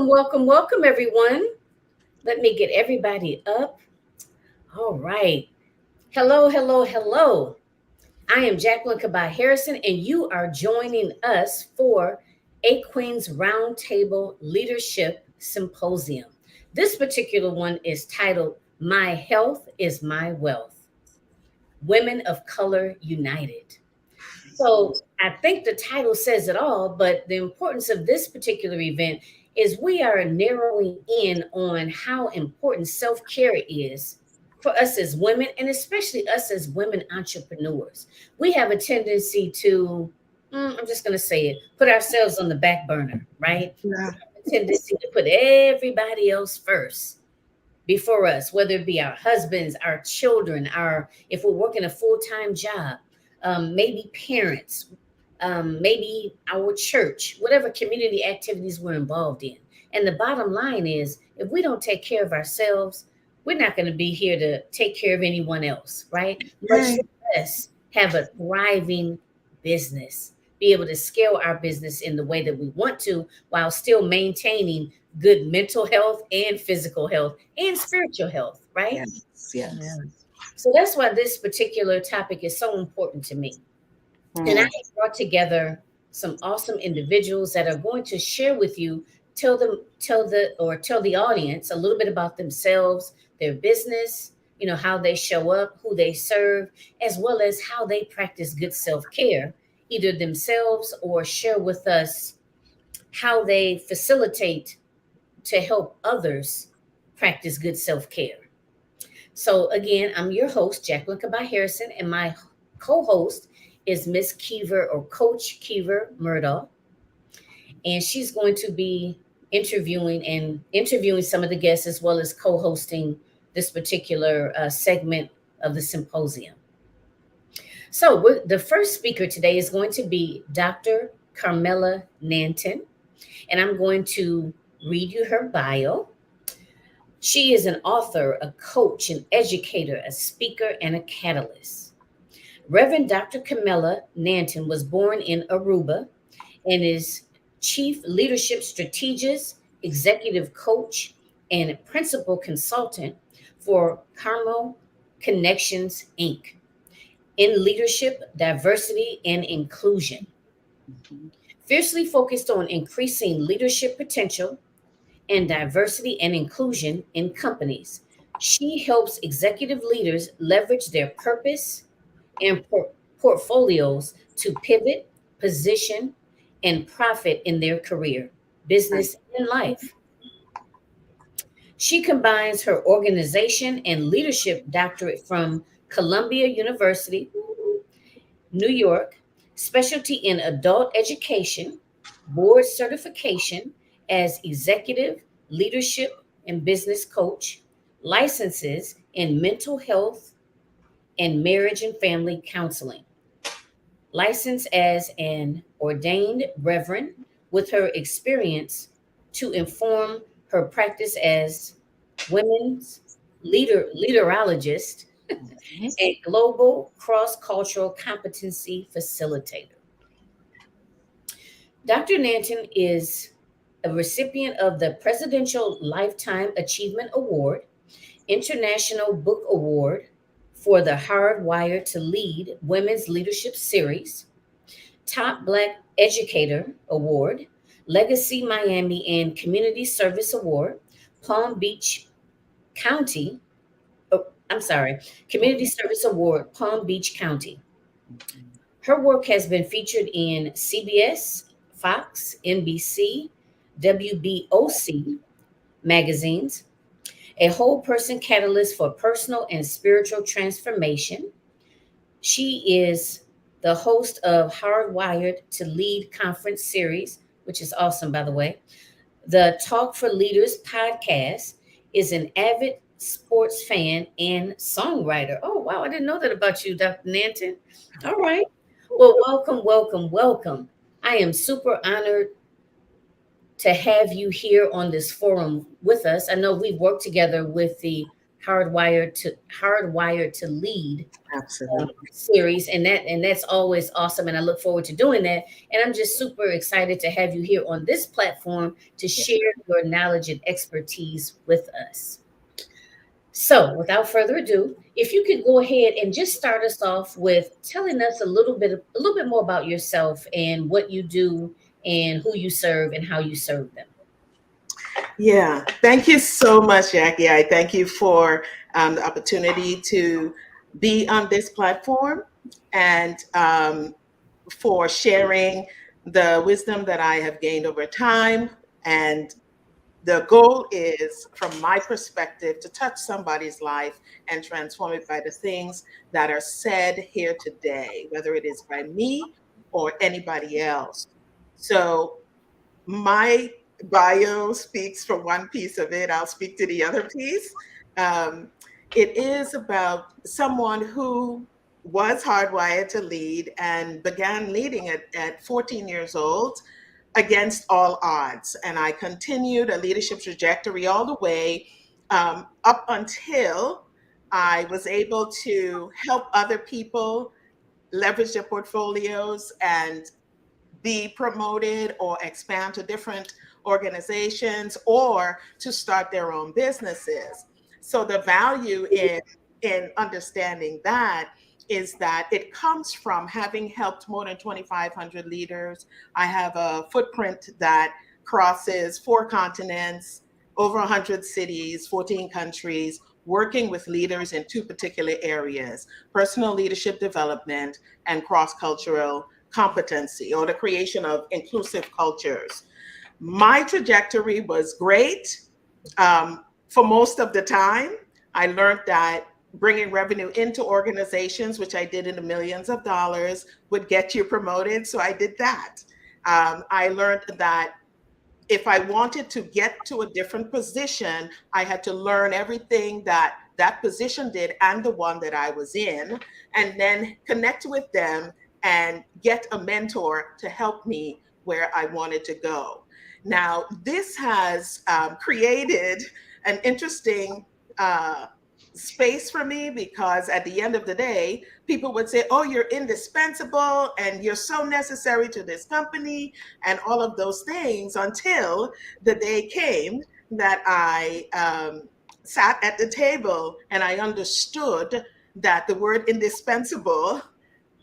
Welcome, everyone. Let me get everybody up. All right. Hello. I am Jacqueline Kabah Harrison, and you are joining us for A Queen's Roundtable Leadership Symposium. This particular one is titled My Health is My Wealth, Women of Color United. So I think the title says it all, but the importance of this particular event is we are narrowing in on how important self care is for us as women, and especially us as women entrepreneurs. We have a tendency to, I'm just going to say it, put ourselves on the back burner, right? Yeah. We have a tendency to put everybody else first before us, whether it be our husbands, our children, our if we're working a full-time job, maybe parents, maybe our church, whatever community activities we're involved in. And the bottom line is, if we don't take care of ourselves, we're not going to be here to take care of anyone else, right? Much Right. less have a thriving business, be able to scale our business in the way that we want to while still maintaining good mental health and physical health and spiritual health, right? Yes. Yes. Yeah. So that's why this particular topic is so important to me. And I Mm. have brought together some awesome individuals that are going to share with you, tell the audience a little bit about themselves, their business, how they show up, who they serve, as well as how they practice good self-care, either themselves or share with us how they facilitate to help others practice good self-care. So again, I'm your host, Jacqueline Kabah Harrison, and my co-host is Miss Keever or Coach Keever Murdaugh. And she's going to be interviewing some of the guests as well as co-hosting this particular segment of the symposium. So the first speaker today is going to be Dr. Carmela Nanton, and I'm going to read you her bio. She is an author, a coach, an educator, a speaker, and a catalyst. Reverend Dr. Camilla Nanton was born in Aruba and is chief leadership strategist, executive coach, and principal consultant for Carmel Connections, Inc. in leadership, diversity, and inclusion. Fiercely focused on increasing leadership potential and diversity and inclusion in companies. She helps executive leaders leverage their purpose and portfolios to pivot, position, and profit in their career, business, and life. She combines her organization and leadership doctorate from Columbia University, New York, specialty in adult education, board certification as executive, leadership, and business coach, licenses in mental health and marriage and family counseling, licensed as an ordained reverend with her experience to inform her practice as women's leaderologist Mhm. and global cross-cultural competency facilitator. Dr. Nanton is a recipient of the Presidential Lifetime Achievement Award, International Book Award for the Hardwired to Lead Women's Leadership Series, Top Black Educator Award, Legacy Miami and Community Service Award, Palm Beach County, I'm sorry, Community Service Award, Palm Beach County. Her work has been featured in CBS, Fox, NBC, WBOC magazines, a whole person catalyst for personal and spiritual transformation. She is the host of Hardwired to Lead conference series, which is awesome, by the way. The Talk for Leaders podcast, is an avid sports fan and songwriter. Oh, wow. I didn't know that about you, Dr. Nanton. All right. Well, welcome. I am super honored to have you here on this forum with us. I know we've worked together with the Hardwired to Lead Absolutely. series, and that's always awesome, and I look forward to doing that. And I'm just super excited to have you here on this platform to Yes. share your knowledge and expertise with us. So, without further ado, if you could go ahead and just start us off with telling us a little bit more about yourself and what you do and who you serve and how you serve them. Yeah. Thank you so much, Jackie. I thank you for the opportunity to be on this platform and for sharing the wisdom that I have gained over time. And the goal is, from my perspective, to touch somebody's life and transform it by the things that are said here today, whether it is by me or anybody else. So, my bio speaks for one piece of it, I'll speak to the other piece. Um, it is about someone who was hardwired to lead and began leading at 14 years old against all odds. And I continued a leadership trajectory all the way up until I was able to help other people leverage their portfolios and be promoted or expand to different organizations or to start their own businesses. So the value in understanding that is that it comes from having helped more than 2,500 leaders. I have a footprint that crosses 4 continents, over 100 cities, 14 countries, working with leaders in two particular areas: personal leadership development and cross cultural competency, or the creation of inclusive cultures. My trajectory was great for most of the time. I learned that bringing revenue into organizations, which I did in the millions of dollars, would get you promoted. So I did that. I learned that if I wanted to get to a different position, I had to learn everything that that position did and the one that I was in, and then connect with them and get a mentor to help me where I wanted to go. Now, this has created an interesting uh, space for me, because at the end of the day, people would say, "Oh, you're indispensable and you're so necessary to this company," and all of those things, until the day came that I sat at the table and I understood that the word indispensable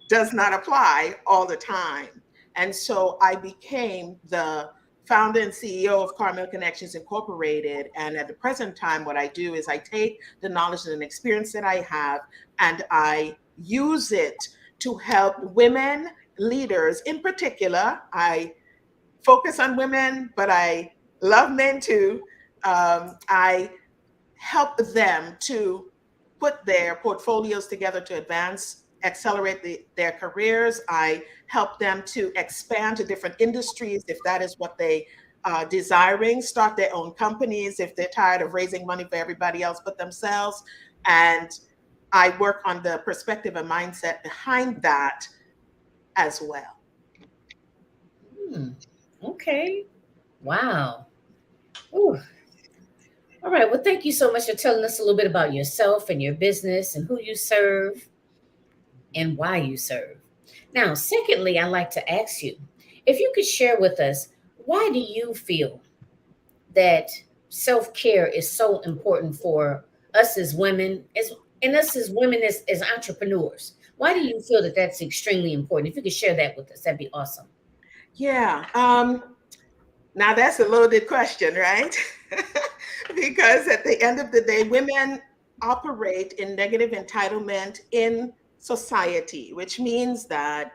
does not apply all the time. And so I became the founder and CEO of Carmel Connections Incorporated. And at the present time, what I do is I take the knowledge and experience that I have and I use it to help women leaders. In particular, I focus on women, but I love men too. I help them to put their portfolios together to advance, accelerate their careers. I help them to expand to different industries if that is what they are desiring, start their own companies if they're tired of raising money for everybody else but themselves. And I work on the perspective and mindset behind that as well. Hmm. Okay. Wow. Ooh. All right. Well, thank you so much for telling us a little bit about yourself and your business and who you serve and why you serve. Now, secondly, I'd like to ask you if you could share with us, why do you feel that self care is so important for us as women, as entrepreneurs? Why do you feel that that's extremely important? If you could share that with us, that'd be awesome. Yeah. Now that's a loaded question, right? Because at the end of the day, women operate in negative entitlement in society, which means that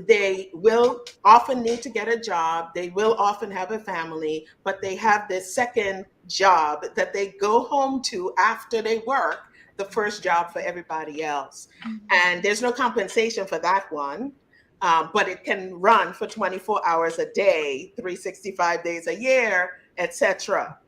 they will often need to get a job, they will often have a family, but they have this second job that they go home to after they work the first job for everybody else. And there's no compensation for that one, but it can run for 24 hours a day, 365 days a year, etc.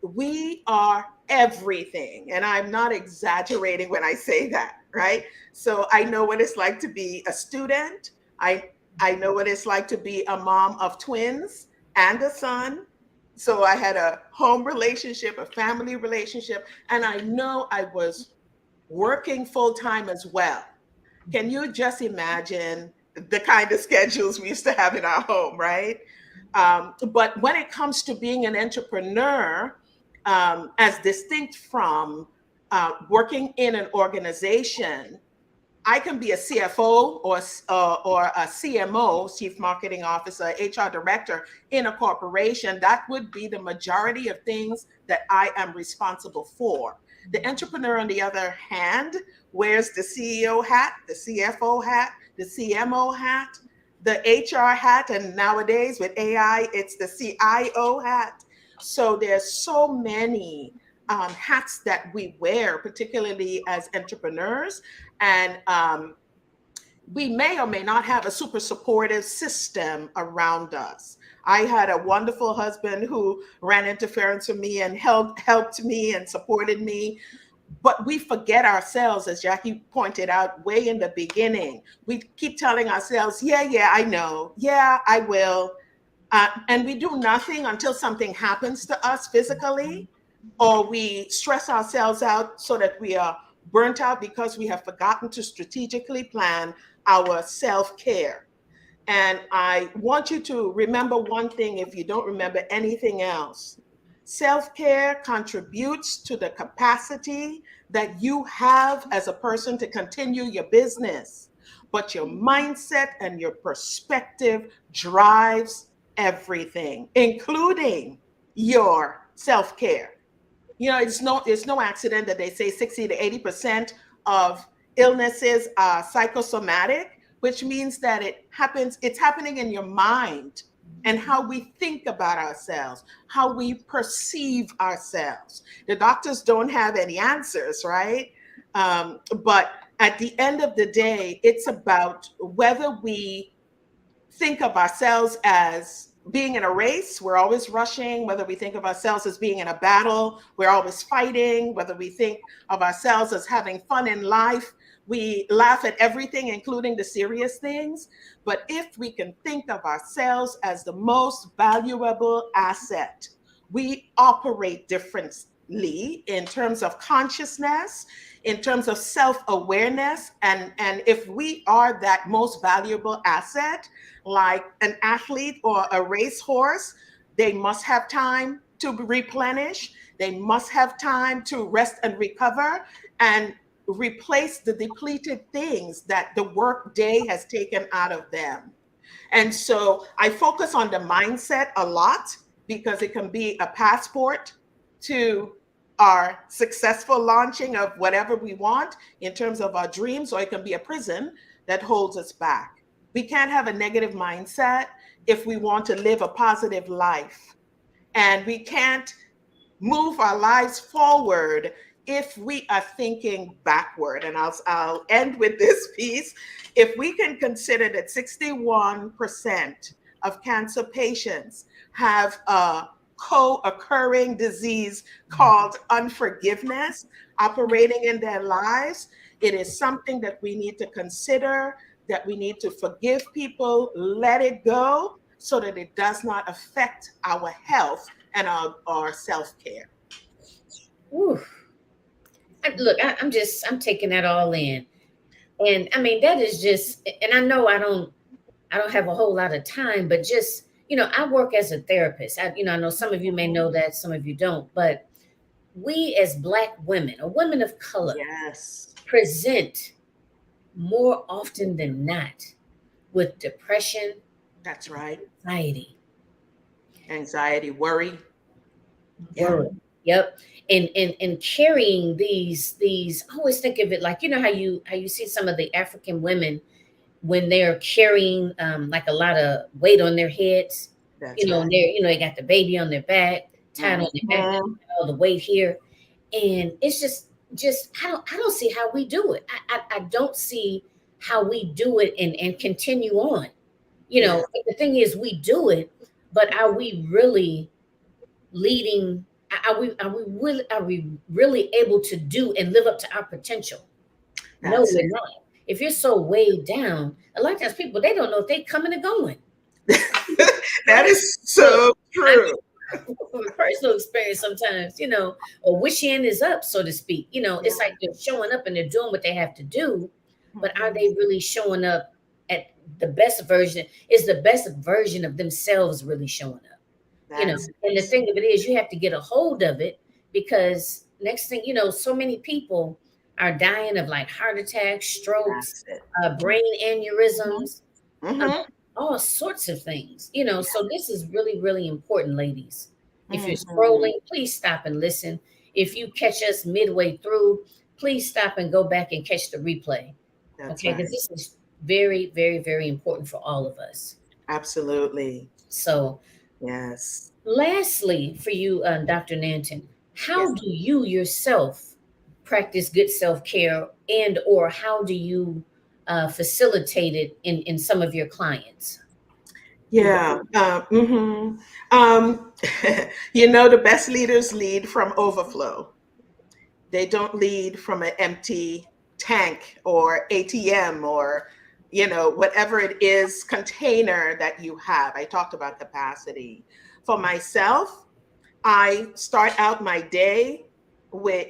We are everything, and I'm not exaggerating when I say that, right? So I know what it's like to be a student. I know what it's like to be a mom of twins and a son. So I had a home relationship, a family relationship, and I know I was working full time as well. Can you just imagine the kind of schedules we used to have in our home, right? But when it comes to being an entrepreneur, as distinct from working in an organization, I can be a CFO or a CMO, Chief Marketing Officer, HR Director in a corporation. That would be the majority of things that I am responsible for. The entrepreneur, on the other hand, wears the CEO hat, the CFO hat, the CMO hat, the HR hat, and nowadays with AI, it's the CIO hat. So there's so many hats that we wear, particularly as entrepreneurs, and we may or may not have a super supportive system around us. I had a wonderful husband who ran interference for me and helped me and supported me. But we forget ourselves, as Jackie pointed out way in the beginning. We keep telling ourselves, yeah, yeah, I know. Yeah, I will. And we do nothing until something happens to us physically, or we stress ourselves out so that we are burnt out because we have forgotten to strategically plan our self care. And I want you to remember one thing if you don't remember anything else. Self care contributes to the capacity that you have as a person to continue your business, but your mindset and your perspective drives everything, including your self care. You know, it's no accident that they say 60 to 80% of illnesses are psychosomatic, which means that it's happening in your mind and how we think about ourselves, how we perceive ourselves. The doctors don't have any answers, right? But at the end of the day, it's about whether we think of ourselves as being in a race, we're always rushing, whether we think of ourselves as being in a battle, we're always fighting, whether we think of ourselves as having fun in life, we laugh at everything, including the serious things. But if we can think of ourselves as the most valuable asset, we operate differently in terms of consciousness, in terms of self-awareness. And if we are that most valuable asset, like an athlete or a racehorse, they must have time to replenish. They must have time to rest and recover and replace the depleted things that the work day has taken out of them. And so I focus on the mindset a lot because it can be a passport to our successful launching of whatever we want in terms of our dreams, or it can be a prison that holds us back. We can't have a negative mindset if we want to live a positive life. And we can't move our lives forward if we are thinking backward. And I'll end with this piece. If we can consider that 61% of cancer patients have a co-occurring disease called unforgiveness operating in their lives, it is something that we need to consider, that we need to forgive people, let it go, so that it does not affect our health and our self-care. Ooh. Look, I'm taking that all in. And I mean, that is just, and I know I don't have a whole lot of time, but just, I work as a therapist. I know some of you may know that, some of you don't, but we as Black women or women of color Yes, present more often than not with depression, that's right. anxiety, Anxiety, worry. Yeah. worry. Yep. And carrying these I always think of it like, how you see some of the African women when they're carrying like a lot of weight on their heads, That's right. and they got the baby on their back, tied on their back, Mhm. all the weight here. And it's just I don't see how we do it. I don't see how we do it and continue on. Yeah, But the thing is we do it, but are we really leading? Are we really able to do and live up to our potential? No, that's we're not. If you're so weighed down, a lot of times people they don't know if they coming or going. it. That Right? is Look, so I true. from a personal experience sometimes, or which end is up, so to speak. It's Yeah. like they're showing up and they're doing what they have to do, but are Mhm. they really showing up at the best version? Is the best version of themselves really showing up? That's And the it. thing of it is, you have to get a hold of it, because next thing you know, so many people are dying of like heart attacks, strokes, That's it. brain Mhm. aneurysms, um, Mhm. all sorts of things. So this is really, really important, ladies. If you're Mhm. scrolling, please stop and listen. If you catch us midway through, please stop and go back and catch the replay. That's Okay, because right. this is very, very, very important for all of us. Absolutely. So, Yes. lastly, for you, Dr. Nanton, how Yes. do you yourself practice good self-care, and or how do you facilitate it in some of your clients? Yeah. The best leaders lead from overflow. They don't lead from an empty tank or ATM or, whatever it is, container that you have. I talked about capacity. For myself, I start out my day with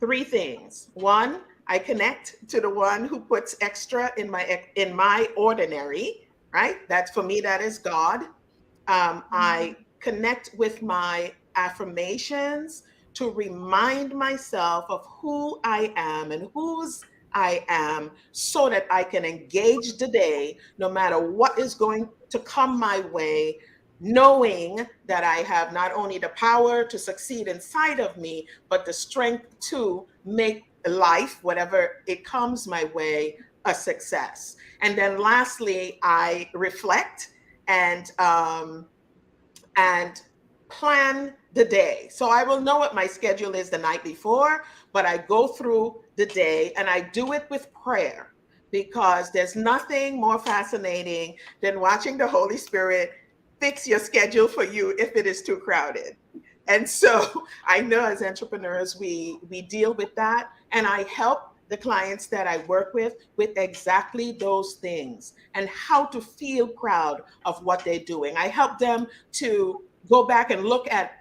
three things. One, I connect to the one who puts extra in my ordinary, right? That's for me, that is God. I connect with my affirmations to remind myself of who I am and whose I am, so that I can engage the day no matter what is going to come my way, knowing that I have not only the power to succeed inside of me, but the strength to make life, whatever it comes my way, a success. And then lastly, I reflect and and plan the day. So I will know what my schedule is the night before, but I go through the day and I do it with prayer, because there's nothing more fascinating than watching the Holy Spirit fix your schedule for you if it is too crowded. And so I know as entrepreneurs, we deal with that. And I help the clients that I work with exactly those things and how to feel proud of what they're doing. I help them to go back and look at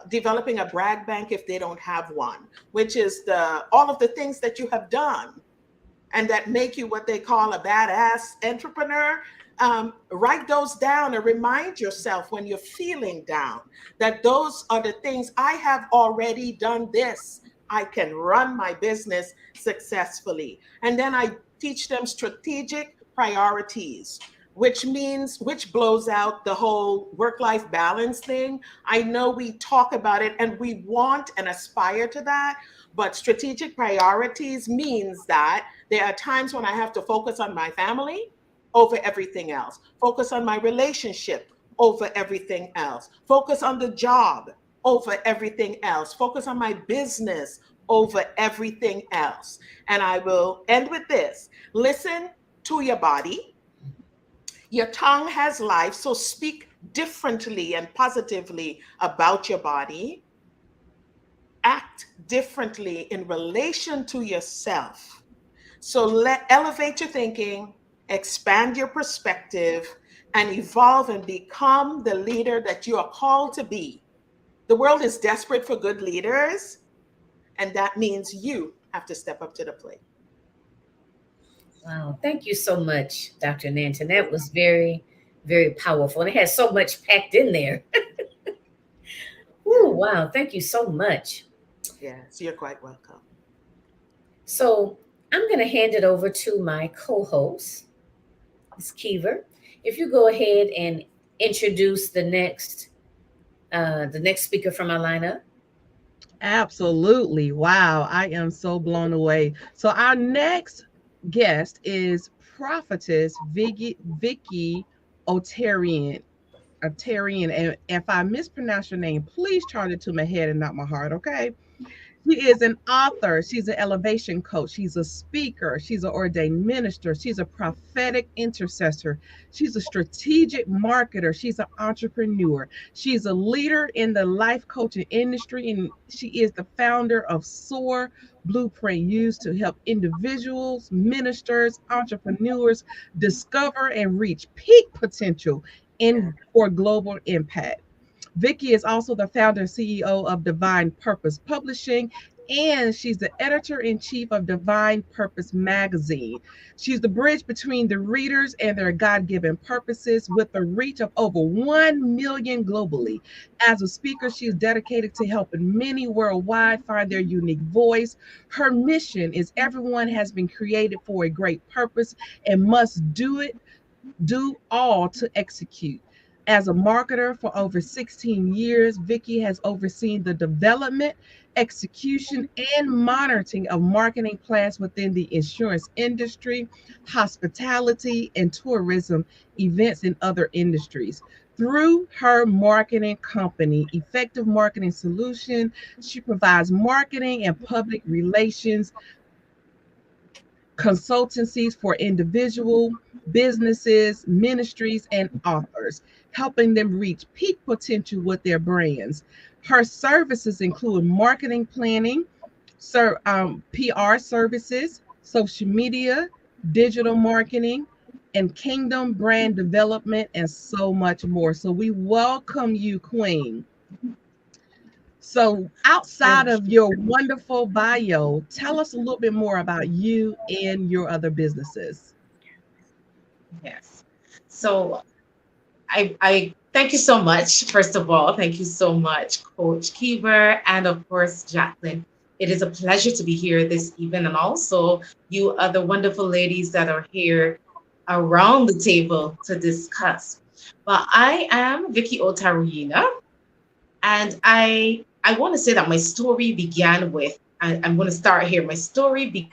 developing a brag bank if they don't have one, which is the all of the things that you have done and that make you what they call a badass entrepreneur. Write those down and remind yourself when you're feeling down that those are the things I have already done. This I can run my business successfully. And then I teach them strategic priorities, which blows out the whole work life balance thing. I know we talk about it and we want and aspire to that, but strategic priorities means that there are times when I have to focus on my family over everything else, focus on my relationship over everything else, focus on the job over everything else, focus on my business over everything else. And I will end with this: listen to your body. Your tongue has life, so speak differently and positively about your body. Act differently in relation to yourself. So elevate your thinking, expand your perspective, and evolve and become the leader that you are called to be. The world is desperate for good leaders, and that means you have to step up to the plate. Wow, thank you so much, Dr. Nanton. That was very, very powerful, and it has so much packed in there. Yeah. Ooh, wow, thank you so much. Yes, you're quite welcome. So I'm going to hand it over to my co-host, Ms. Keever. If you go ahead and introduce the next speaker from our lineup. Absolutely. Wow. I am so blown away. So our next guest is prophetess Vicky Otarian. Otarian. And if I mispronounce your name, please charge it to my head and not my heart, okay? She is an author. She's an elevation coach. She's a speaker. She's an ordained minister. She's a prophetic intercessor. She's a strategic marketer. She's an entrepreneur. She's a leader in the life coaching industry. And she is the founder of SOAR Blueprint, used to help individuals, ministers, entrepreneurs discover and reach peak potential Yeah. in for global impact. Vicky is also the founder and CEO of Divine Purpose Publishing, and she's the editor in chief of Divine Purpose Magazine. She's the bridge between the readers and their God given purposes with a reach of over 1 million globally. As a speaker, she is dedicated to helping many worldwide find their unique voice. Her mission is everyone has been created for a great purpose and must do all to execute. As a marketer for over 16 years, Vicky has overseen the development, execution, and monitoring of marketing plans within the insurance industry, hospitality, and tourism events in other industries. Through her marketing company, Effective Marketing Solution, she provides marketing and public relations consultancies for individual businesses, ministries, and authors, helping them reach peak potential with their brands. Her services include marketing planning, PR services, social media, digital marketing, and kingdom brand development, and so much more. So we welcome you, Queen. So, outside Thank of your wonderful bio, tell us a little bit more about you and your other businesses. Yes. So I thank you so much. First of all, thank you so much, Coach Keever, and of course, Jacqueline. It is a pleasure to be here this evening, and also you other wonderful ladies that are here around the table to discuss. But I am Vicky Otaruyina, and I want to say that my story began with, I'm going to start here. My story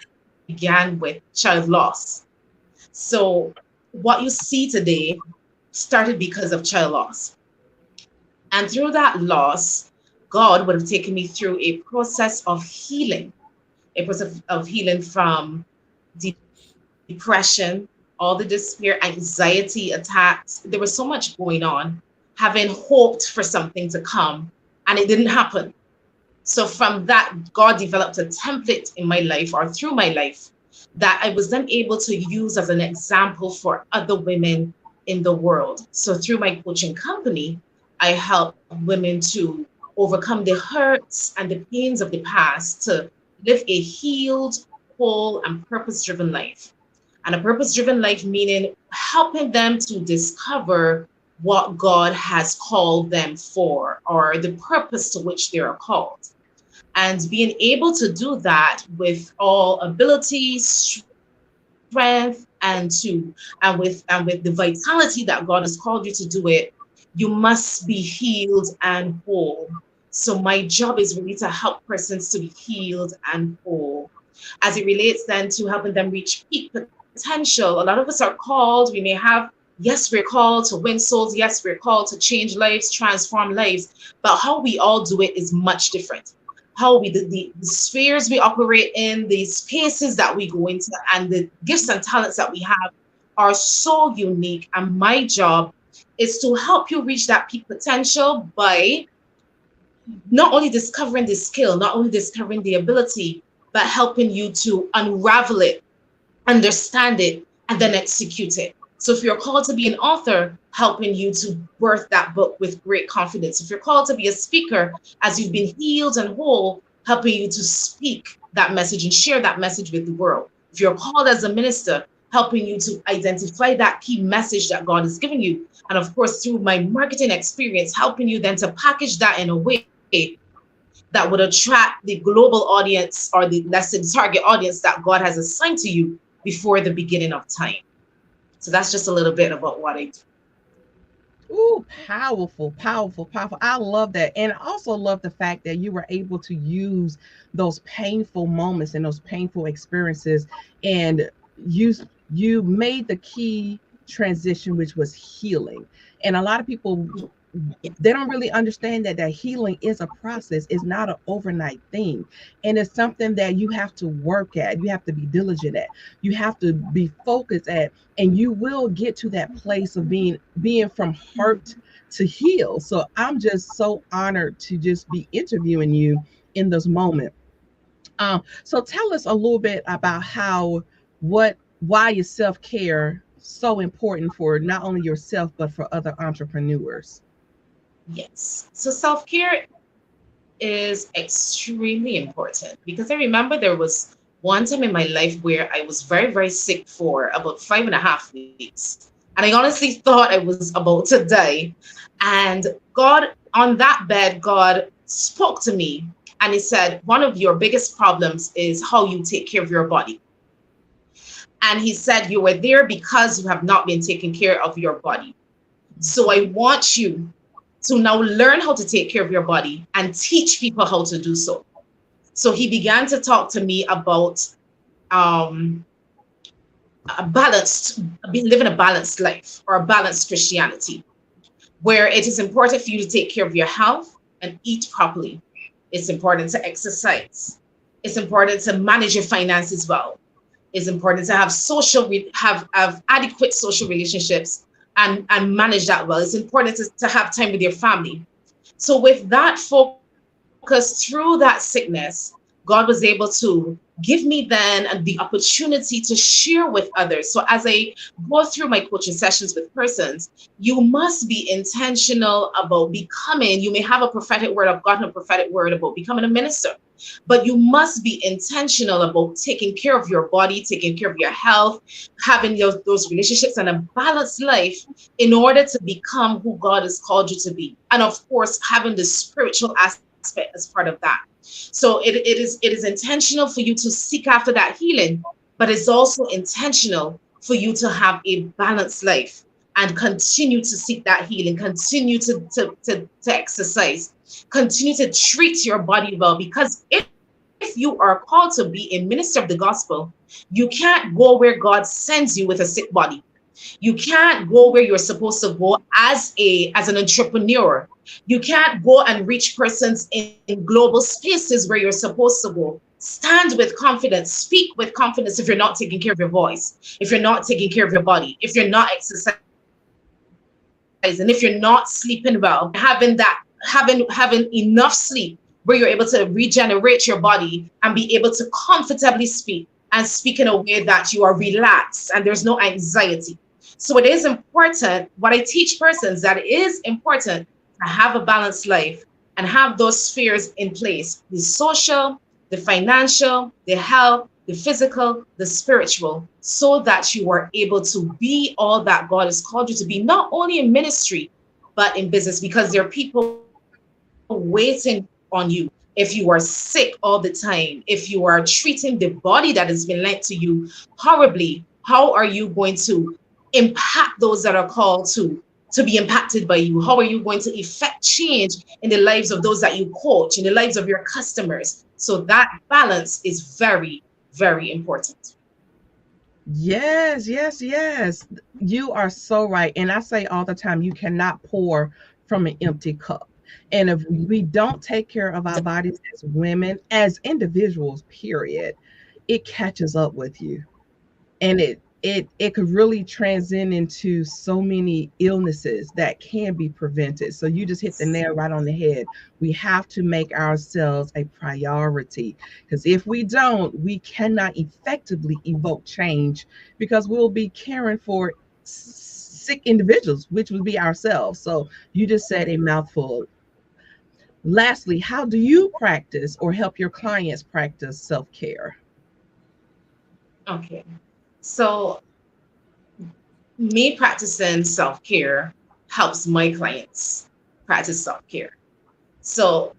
began with child loss. So what you see today started because of child loss. And through that loss, God would have taken me through a process of healing, a process of healing from depression, all the despair, anxiety attacks. There was so much going on, having hoped for something to come, and it didn't happen. So from that, God developed a template in my life or through my life that I was then able to use as an example for other women in the world. So through my coaching company, I help women to overcome the hurts and the pains of the past to live a healed, whole, and purpose-driven life. And a purpose-driven life meaning helping them to discover what God has called them for or the purpose to which they are called, and being able to do that with all ability, strength, and with the vitality that God has called you to do it, you must be healed and whole. So my job is really to help persons to be healed and whole. As it relates then to helping them reach peak potential, a lot of us are called. We may have, yes, we're called to win souls. Yes, we're called to change lives, transform lives. But how we all do it is much different. How we the spheres we operate in, the spaces that we go into, and the gifts and talents that we have are so unique. And my job is to help you reach that peak potential by not only discovering the skill, not only discovering the ability, but helping you to unravel it, understand it, and then execute it. So if you're called to be an author, helping you to birth that book with great confidence. If you're called to be a speaker, as you've been healed and whole, helping you to speak that message and share that message with the world. If you're called as a minister, helping you to identify that key message that God has given you. And of course, through my marketing experience, helping you then to package that in a way that would attract the global audience or the, let's say, the target audience that God has assigned to you before the beginning of time. So that's just a little bit about what I do. Ooh, powerful, powerful, powerful. I love that. And I also love the fact that you were able to use those painful moments and those painful experiences and you you made the key transition, which was healing. And a lot of people, they don't really understand that healing is a process. It's not an overnight thing, and it's something that you have to work at, you have to be diligent at, you have to be focused at, and you will get to that place of being from hurt to heal. So I'm just so honored to just be interviewing you in this moment. So tell us a little bit about why is self-care so important for not only yourself but for other entrepreneurs. Yes. So self-care is extremely important because I remember there was one time in my life where I was very, very sick for about 5.5 weeks. And I honestly thought I was about to die. And God, on that bed, God spoke to me and He said, one of your biggest problems is how you take care of your body. And He said, you were there because you have not been taking care of your body. So I want you to now learn how to take care of your body and teach people how to do so. So he began to talk to me about um, a balanced, living a balanced life or a balanced Christianity, where it is important for you to take care of your health and eat properly. It's important to exercise. It's important to manage your finances well. It's important to have have adequate social relationships and manage that well. It's important to have time with your family. So with that focus through that sickness, God was able to give me then the opportunity to share with others. So as I go through my coaching sessions with persons, you must be intentional about becoming, you may have a prophetic word, I've gotten a prophetic word about becoming a minister, but you must be intentional about taking care of your body, taking care of your health, having those relationships and a balanced life in order to become who God has called you to be. And of course, having the spiritual aspect as part of that. So it is intentional for you to seek after that healing, but it's also intentional for you to have a balanced life and continue to seek that healing, continue to exercise, continue to treat your body well. Because if you are called to be a minister of the gospel, you can't go where God sends you with a sick body. You can't go where you're supposed to go as an entrepreneur. You can't go and reach persons in global spaces where you're supposed to go. Stand with confidence, speak with confidence if you're not taking care of your voice, if you're not taking care of your body, if you're not exercising, if you're not sleeping well, having enough sleep where you're able to regenerate your body and be able to comfortably speak and speak in a way that you are relaxed and there's no anxiety. So it is important, what I teach persons, that it is important to have a balanced life and have those spheres in place: the social, the financial, the health, the physical, the spiritual, so that you are able to be all that God has called you to be, not only in ministry, but in business, because there are people waiting on you. If you are sick all the time, if you are treating the body that has been lent to you horribly, how are you going to impact those that are called to be impacted by you? How are you going to effect change in the lives of those that you coach, in the lives of your customers? So that balance is very, very important. Yes, yes, yes. You are so right. And I say all the time, you cannot pour from an empty cup. And if we don't take care of our bodies as women, as individuals, period, it catches up with you. And it could really transcend into so many illnesses that can be prevented. So you just hit the nail right on the head. We have to make ourselves a priority, because if we don't, we cannot effectively evoke change, because we'll be caring for sick individuals, which would be ourselves. So you just said a mouthful. Lastly, how do you practice or help your clients practice self-care? Okay. So me practicing self-care helps my clients practice self-care. So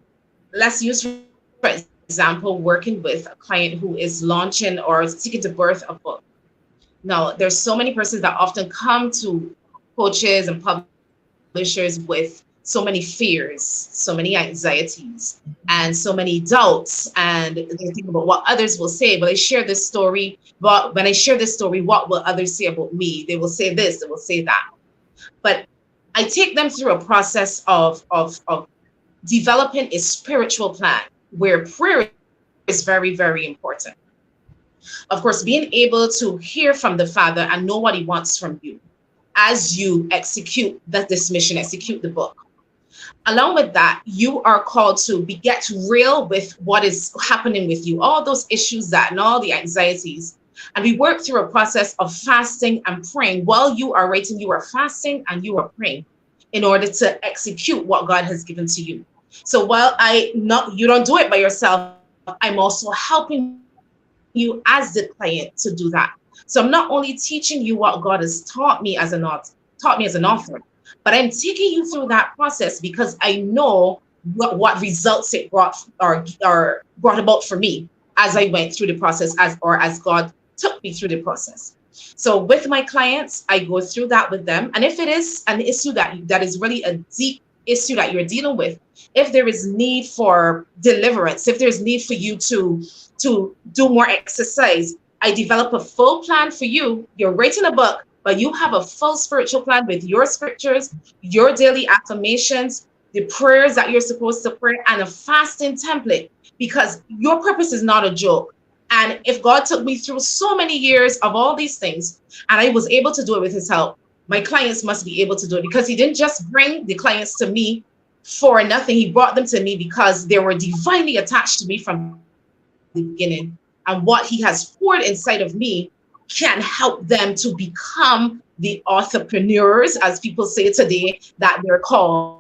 let's use, for example, working with a client who is launching or seeking to birth a book. Now, there's so many persons that often come to coaches and publishers with so many fears, so many anxieties, and so many doubts, and they think about what others will say. But I share this story, but when I share this story, what will others say about me? They will say this, they will say that. But I take them through a process of developing a spiritual plan where prayer is very, very important. Of course, being able to hear from the Father and know what He wants from you as you execute this mission, execute the book. Along with that, you are called to get real with what is happening with you, all those issues that and all the anxieties. And we work through a process of fasting and praying. While you are writing, you are fasting and you are praying. in order to execute what God has given to you. So while I not you don't do it by yourself, I'm also helping you as the client to do that. So I'm not only teaching you what God has taught me as an author, but I'm taking you through that process because I know what results it brought or brought about for me as I went through the process as God took me through the process. So with my clients, I go through that with them. And if it is an issue that is really a deep issue that you're dealing with, if there is need for deliverance, if there's need for you to do more exercise, I develop a full plan for you. You're writing a book, but you have a full spiritual plan with your scriptures, your daily affirmations, the prayers that you're supposed to pray, and a fasting template because your purpose is not a joke. And if God took me through so many years of all these things and I was able to do it with his help, my clients must be able to do it because he didn't just bring the clients to me for nothing. He brought them to me because they were divinely attached to me from the beginning. And what he has poured inside of me can help them to become the entrepreneurs, as people say today, that they're called,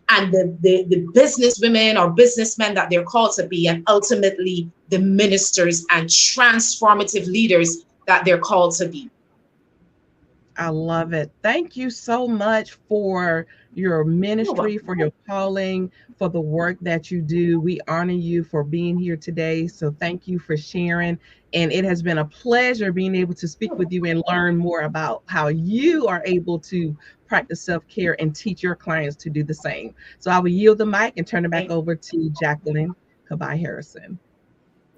and the business women or businessmen that they're called to be, and ultimately the ministers and transformative leaders that they're called to be. I love it. Thank you so much for your You're ministry, welcome. for your calling, for the work that you do. We honor you for being here today. So thank you for sharing. And it has been a pleasure being able to speak with you and learn more about how you are able to practice self care and teach your clients to do the same. So I will yield the mic and turn it back Thank over to Jacqueline Kabai Harrison.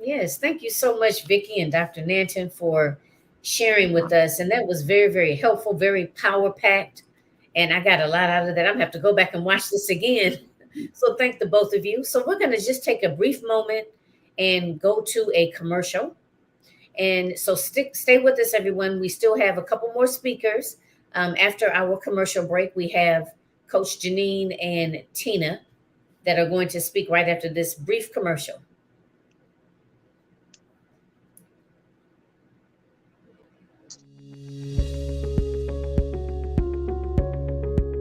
Yes, thank you so much, Vicky and Dr. Nanton, for sharing you. with us. And that was very, very helpful, very power packed. And I got a lot out of that. I'm gonna have to go back and watch this again. So thank the both of you. So we're gonna just take a brief moment and go to a commercial. And so stay with us, everyone. We still have a couple more speakers. After our commercial break, we have Coach Janine and Tina that are going to speak right after this brief commercial.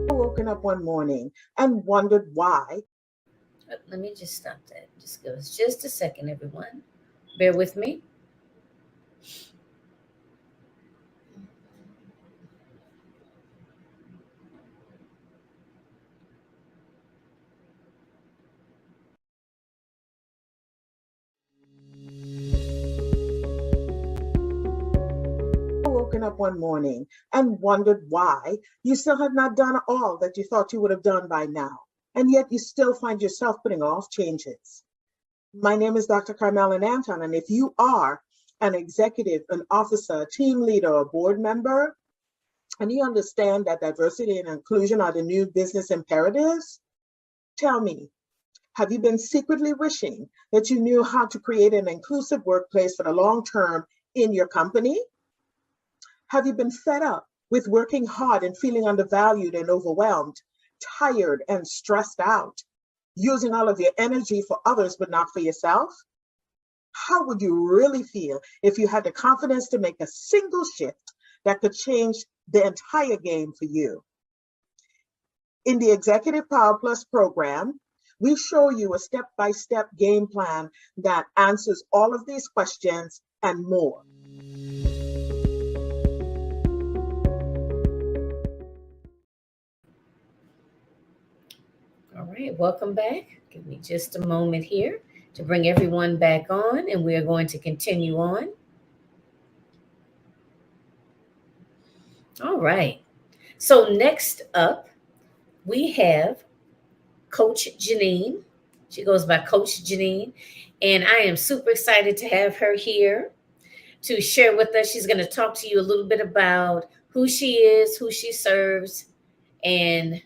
Woken up one morning and wondered why. Let me just stop that. Just give us just a second, everyone. Bear with me. Woken up one morning and wondered why you still have not done all that you thought you would have done by now, and yet you still find yourself putting off changes. My name is Dr. Carmela Anton, and if you are an executive, an officer, a team leader, or board member, and you understand that diversity and inclusion are the new business imperatives, tell me, have you been secretly wishing that you knew how to create an inclusive workplace for the long term in your company? Have you been fed up with working hard and feeling undervalued and overwhelmed, tired and stressed out, using all of your energy for others but not for yourself? How would you really feel if you had the confidence to make a single shift that could change the entire game for you? In the Executive Power Plus program, we show you a step-by-step game plan that answers all of these questions and more. All right, welcome back. Give me just a moment here to bring everyone back on, and we are going to continue on. All right. So next up, we have Coach Janine. She goes by Coach Janine, and I am super excited to have her here to share with us. She's going to talk to you a little bit about who she is, who she serves, and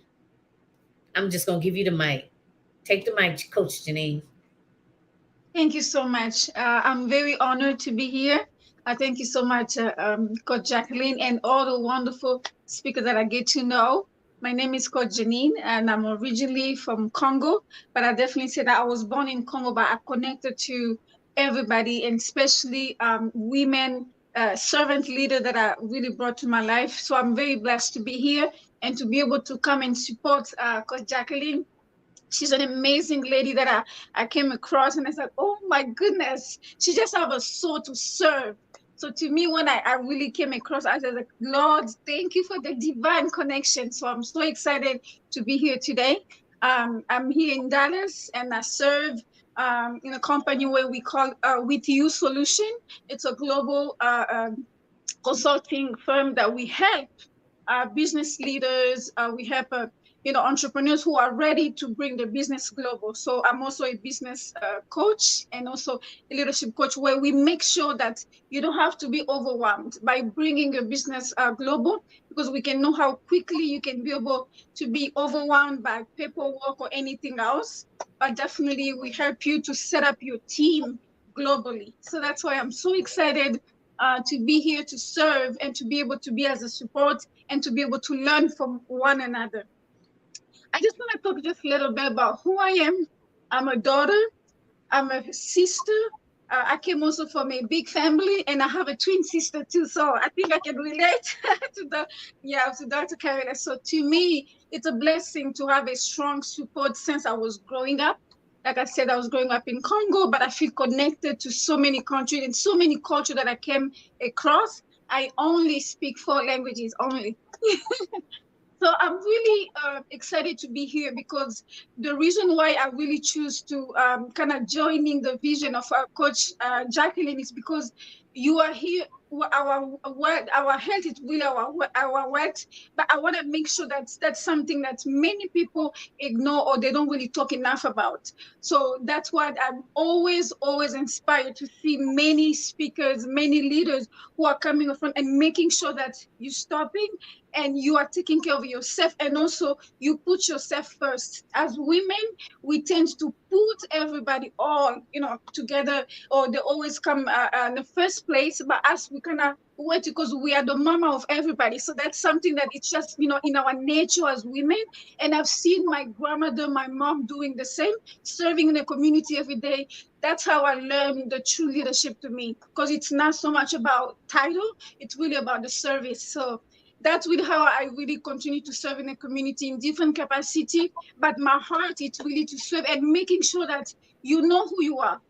I'm just going to give you the mic. Take the mic, Coach Janine. Thank you so much. I'm very honored to be here. Thank you so much, Coach Jacqueline, and all the wonderful speakers that I get to know. My name is Coach Janine, and I'm originally from Congo, but I definitely say that I was born in Congo, but I connected to everybody, and especially women servant leader that I really brought to my life. So I'm very blessed to be here and to be able to come and support Coach Jacqueline. She's an amazing lady that I came across, and I said, oh my goodness, she just have a soul to serve. So to me, when I really came across, I was like, Lord, thank you for the divine connection. So I'm so excited to be here today. I'm here in Dallas, and I serve in a company where we call With You Solution. It's a global consulting firm that we help business leaders. We help entrepreneurs who are ready to bring their business global. So I'm also a business coach and also a leadership coach, where we make sure that you don't have to be overwhelmed by bringing your business global, because we can know how quickly you can be able to be overwhelmed by paperwork or anything else. But definitely we help you to set up your team globally. So that's why I'm so excited to be here to serve and to be able to be as a support and to be able to learn from one another. I just want to talk just a little bit about who I am. I'm a daughter, I'm a sister. I came also from a big family, and I have a twin sister too. So I think I can relate to Dr. Carolina. So to me, it's a blessing to have a strong support since I was growing up. Like I said, I was growing up in Congo, but I feel connected to so many countries and so many cultures that I came across. I only speak 4 languages only. So I'm really excited to be here, because the reason why I really choose to kind of joining the vision of our coach Jacqueline is because you are here. Our health is really our wealth, but I want to make sure that that's something that many people ignore or they don't really talk enough about. So that's why I'm always inspired to see many speakers, many leaders who are coming up front and making sure that you stopping and you are taking care of yourself, and also you put yourself first. As women, we tend to put everybody all together, or they always come in the first place, but us, we kind of wait because we are the mama of everybody. So that's something that it's just in our nature as women. And I've seen my grandmother, my mom doing the same, serving in the community every day. That's how I learned the true leadership to me, because it's not so much about title, it's really about the service. So that's really how I really continue to serve in the community in different capacity. But my heart is really to serve and making sure that you know who you are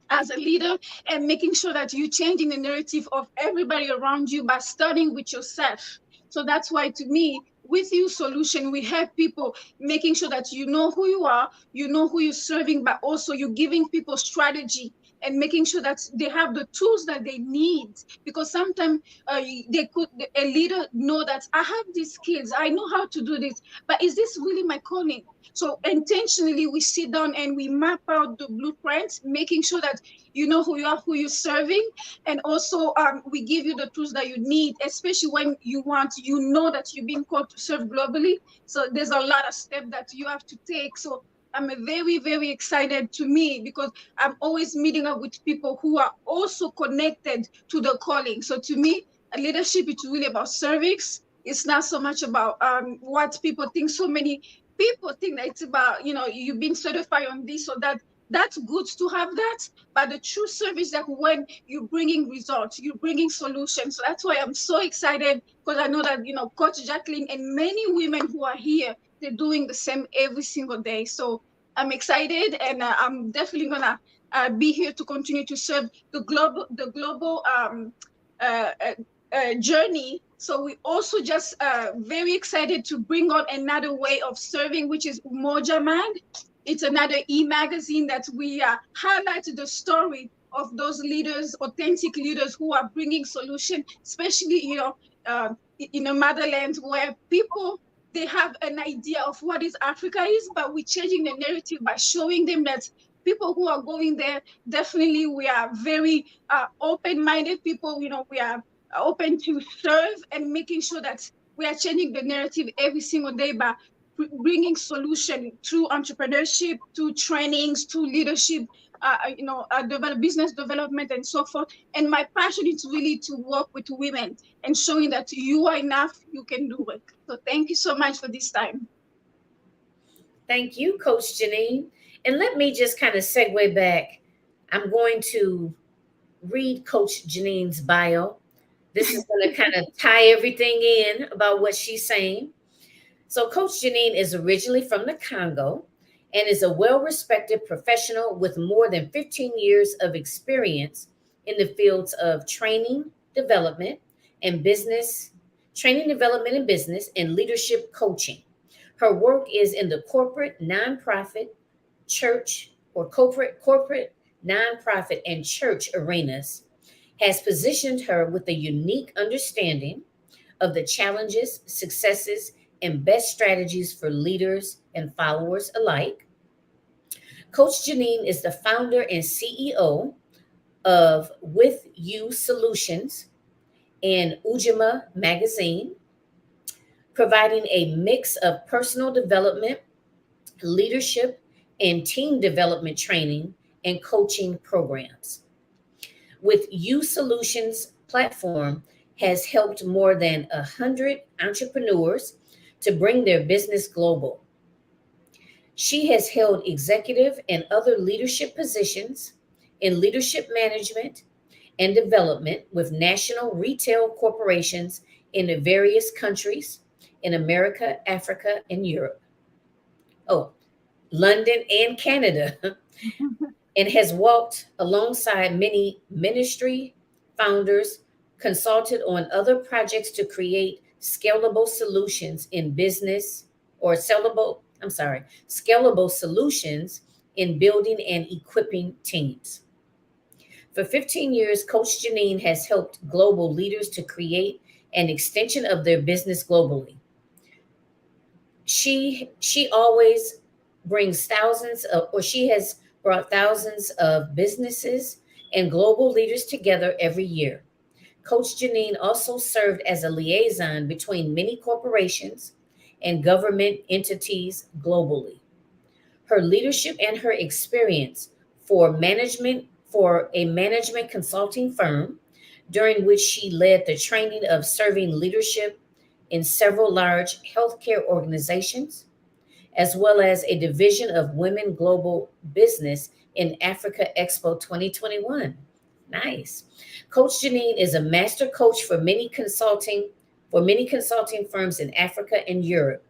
as a leader, and making sure that you're changing the narrative of everybody around you by starting with yourself. So that's why, to me, with you solution, we help people making sure that you know who you are, you know who you're serving, but also you're giving people strategy and making sure that they have the tools that they need. Because sometimes they could a leader know that I have these skills, I know how to do this, but is this really my calling? So intentionally, we sit down and we map out the blueprints, making sure that you know who you are, who you're serving, and also we give you the tools that you need, especially when you know that you're being called to serve globally. So there's a lot of steps that you have to take. So I'm very, very excited to me, because I'm always meeting up with people who are also connected to the calling. So to me, leadership is really about service. It's not so much about what people think. So many people think that it's about you being certified on this or that. That's good to have that, but the true service, that when you're bringing results, you're bringing solutions. So that's why I'm so excited, because I know that Coach Jacqueline and many women who are here, they're doing the same every single day. So I'm excited, and I'm definitely gonna be here to continue to serve the global uh, uh, journey. So we also just very excited to bring on another way of serving, which is Umoja Mag. It's another e-magazine that we highlight the story of those leaders, authentic leaders who are bringing solution, especially in a motherland where people, they have an idea of what is Africa is, but we're changing the narrative by showing them that people who are going there, definitely we are very open-minded people. We are open to serve and making sure that we are changing the narrative every single day by bringing solution through entrepreneurship, to trainings, to leadership, business development, and so forth. And my passion is really to work with women and showing that you are enough, you can do it. So thank you so much for this time. Thank you, Coach Janine. And let me just kind of segue back. I'm going to read Coach Janine's bio. This is going to kind of tie everything in about what she's saying. So, Coach Janine is originally from the Congo and is a well respected professional with more than 15 years of experience in the fields of development, and business, training, development, and business, and leadership coaching. Her work is in the corporate, nonprofit, church, or corporate, nonprofit, and church arenas, has positioned her with a unique understanding of the challenges, successes, and best strategies for leaders and followers alike. Coach Janine is the founder and CEO of With You Solutions and Ujima Magazine, providing a mix of personal development, leadership, and team development training and coaching programs. With You Solutions platform has helped more than 100 entrepreneurs to bring their business global. She has held executive and other leadership positions in leadership management and development with national retail corporations in various countries in America, Africa, and Europe. Oh, London and Canada, and has walked alongside many ministry founders, consulted on other projects to create scalable solutions in business or scalable solutions in building and equipping teams. For 15 years, Coach Janine has helped global leaders to create an extension of their business globally. She always brings she has brought thousands of businesses and global leaders together every year. Coach Janine also served as a liaison between many corporations and government entities globally. Her leadership and her experience for a management consulting firm, during which she led the training of serving leadership in several large healthcare organizations, as well as a division of Women Global Business in Africa Expo 2021. Nice. Coach Janine is a master coach for many consulting firms in Africa and Europe,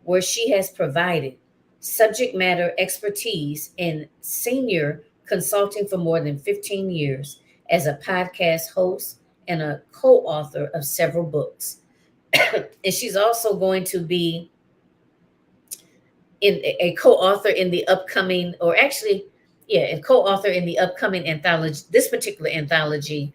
where she has provided subject matter expertise in senior consulting for more than 15 years as a podcast host and a co-author of several books. And she's also going to be in a co-author in the upcoming, or actually, yeah, a co-author in the upcoming anthology, this particular anthology,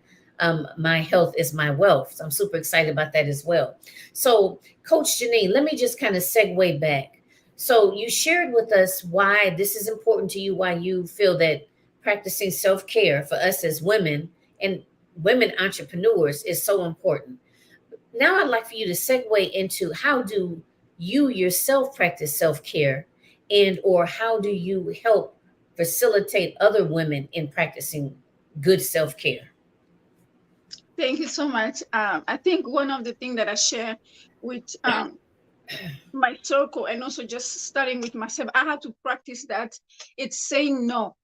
My Health is My Wealth. So I'm super excited about that as well. So, Coach Janine, let me just kind of segue back. So you shared with us why this is important to you, why you feel that practicing self-care for us as women and women entrepreneurs is so important. Now I'd like for you to segue into how do you yourself practice self-care, and or how do you help facilitate other women in practicing good self-care? Thank you so much. I think one of the things that I share with my circle, and also just starting with myself, I had to practice that. It's saying no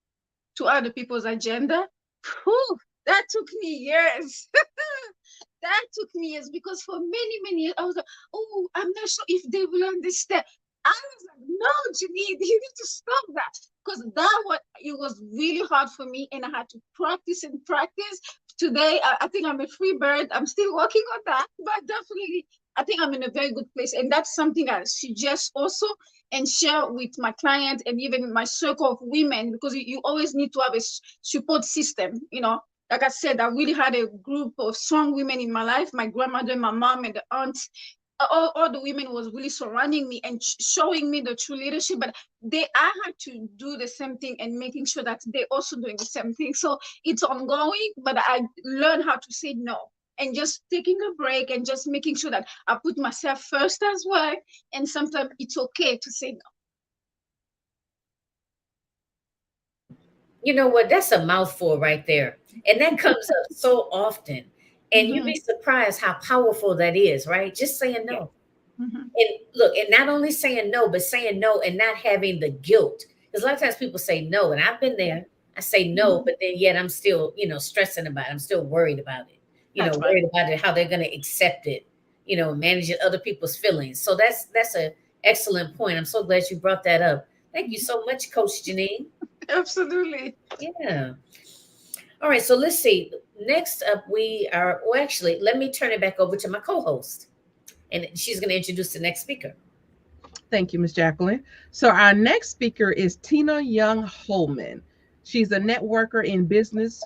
to other people's agenda. Whew, that took me years. That took me years because for many, many years, I was like, oh, I'm not sure if they will understand. I was like, no, Janine, you need to stop that. Because it was really hard for me, and I had to practice and practice. Today, I think I'm a free bird. I'm still working on that, but definitely, I think I'm in a very good place. And that's something I suggest also and share with my clients and even my circle of women, because you always need to have a support system. Like I said, I really had a group of strong women in my life, my grandmother, my mom, and the aunt. All the women was really surrounding me and showing me the true leadership, but I had to do the same thing and making sure that they also doing the same thing. So it's ongoing, but I learned how to say no and just taking a break and just making sure that I put myself first as well. And sometimes it's okay to say no. You know what? That's a mouthful right there. And that comes up so often. And you'd Mm-hmm. be surprised how powerful that is, right? Just saying Yeah. no. Mm-hmm. And look, and not only saying no, but saying no and not having the guilt. Because a lot of times people say no, and I've been there. I say no, but then yet I'm still, stressing about it. I'm still worried about it. That's right. Worried about it, how they're going to accept it, managing other people's feelings. So that's a excellent point. I'm so glad you brought that up. Thank you so much, Coach Janine. Absolutely. Yeah. All right, so let's see. Next up, we are, well, actually, let me turn it back over to my co host, and she's going to introduce the next speaker. Thank you, Ms. Jacqueline. So our next speaker is Tina Young Holman. She's a networker in business.